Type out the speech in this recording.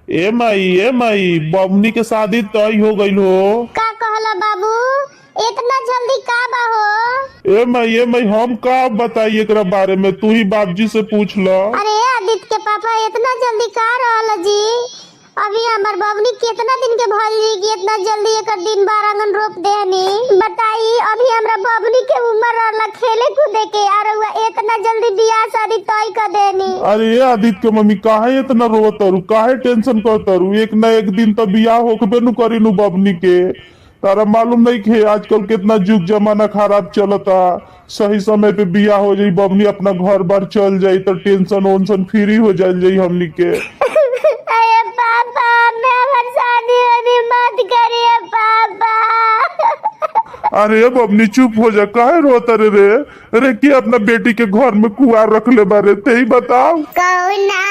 ए माई बबनी के शादी तय हो गईल हो। का कहला बाबू? इतना जल्दी का बा हो? ए माई हम का बताई एकरा बारे में, तू ही बाबूजी से पूछ लो। अरे आदित्य के पापा इतना जल्दी का रहल जी? अभी हमार बबनी कितना दिन के भइल जी कि इतना जल्दी एक दिन बार आंगन रोप देहनी? बताई अभी हमरा बबनी के उम्र रहला खेले कूदे के, और इतना जल्दी बियाह शादी तय कर देनी। अरे आदित्य के मम्मी काहे इतना रोवत तारू, काहे टेंशन करतारू? एक ना एक दिन तो बियाह होकबे नु करी नु बबनी के। तारा मालूम नहीं खे आजकल कितना जुग जमाना खराब चलता। सही समय पे बियाह हो जाई, बबनी अपना घर बार चल जाई तो टेंशन वोंशन फ्री हो जाई हमनी के। अरे पापा मैं हमार शादी वादी मत करिए पापा। अरे बबनी चुप हो जा, काहे रोता रे? अरे कि अपना बेटी के घर में कुआर रख ले बारे, ते ही बताओ। कहू ना